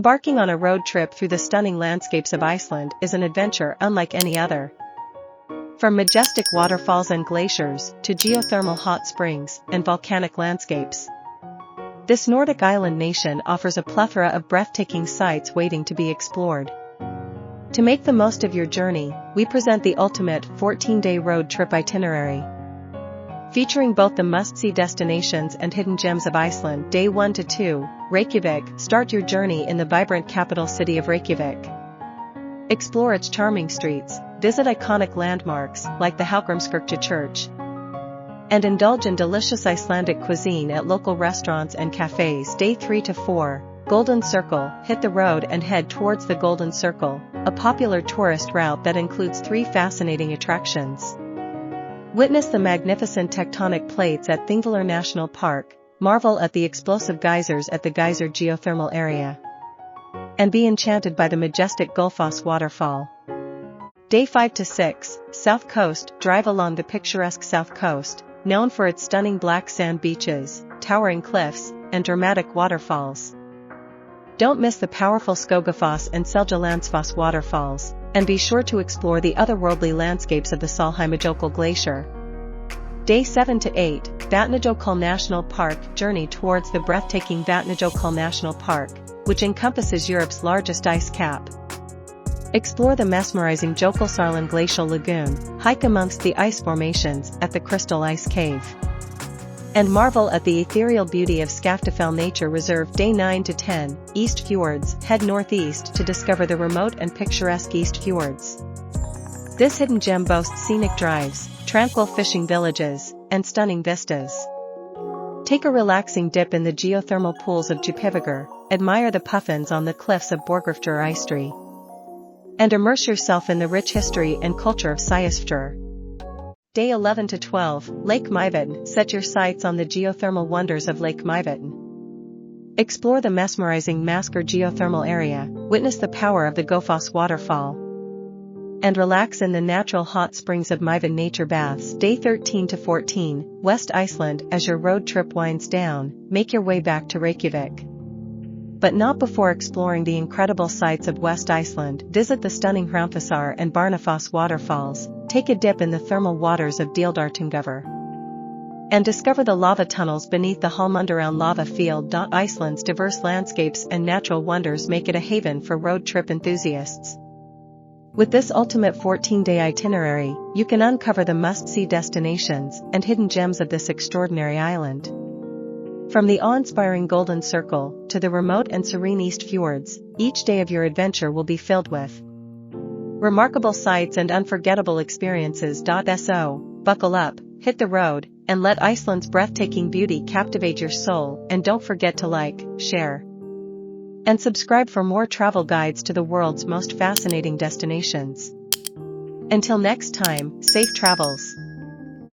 Embarking on a road trip through the stunning landscapes of Iceland is an adventure unlike any other. From majestic waterfalls and glaciers to geothermal hot springs and volcanic landscapes, this Nordic island nation offers a plethora of breathtaking sights waiting to be explored. To make the most of your journey, we present the ultimate 14-day road trip itinerary. Featuring both the must-see destinations and hidden gems of Iceland. Day 1 to 2, Reykjavik. Start your journey in the vibrant capital city of Reykjavik. Explore its charming streets, visit iconic landmarks like the Hallgrímskirkja Church, and indulge in delicious Icelandic cuisine at local restaurants and cafes. Day 3 to 4, Golden Circle. Hit the road and head towards the Golden Circle, a popular tourist route that includes 3 fascinating attractions. Witness the magnificent tectonic plates at Thingvellir National Park, marvel at the explosive geysers at the Geyser geothermal area, and be enchanted by the majestic Gullfoss waterfall. Day 5 to 6, South Coast. Drive along the picturesque South Coast, known for its stunning black sand beaches, towering cliffs, and dramatic waterfalls. Don't miss the powerful Skogafoss and Seljalandsfoss waterfalls, and be sure to explore the otherworldly landscapes of the Salheimajökull Glacier. Day 7 to 8, Vatnajökull National Park. Journey towards the breathtaking Vatnajökull National Park, which encompasses Europe's largest ice cap. Explore the mesmerizing Jökulsárlón Glacial Lagoon, hike amongst the ice formations at the Crystal Ice Cave, and marvel at the ethereal beauty of Skaftafell Nature Reserve. Day 9 to 10, East Fjords. Head northeast to discover the remote and picturesque East Fjords. This hidden gem boasts scenic drives, tranquil fishing villages, and stunning vistas. Take a relaxing dip in the geothermal pools of Djúpivogur, admire the puffins on the cliffs of Borgarfjörður Eystri, and immerse yourself in the rich history and culture of Seyðisfjörður. Day 11 to 12, Lake Mývatn. Set your sights on the geothermal wonders of Lake Mývatn. Explore the mesmerizing Masker geothermal area, witness the power of the Gullfoss waterfall, and relax in the natural hot springs of Mývatn nature baths. Day 13 to 14, West Iceland. As your road trip winds down, make your way back to Reykjavik, but not before exploring the incredible sights of West Iceland. Visit the stunning Hraunfossar and Barnafoss waterfalls, take a dip in the thermal waters of Deildartunguvar, and discover the lava tunnels beneath the Hallmundarán lava field. Iceland's diverse landscapes and natural wonders make it a haven for road trip enthusiasts. With this ultimate 14-day itinerary, you can uncover the must-see destinations and hidden gems of this extraordinary island. From the awe-inspiring Golden Circle to the remote and serene East Fjords, each day of your adventure will be filled with remarkable sights and unforgettable experiences. So, buckle up, hit the road, and let Iceland's breathtaking beauty captivate your soul. And don't forget to like, share, and subscribe for more travel guides to the world's most fascinating destinations. Until next time, safe travels.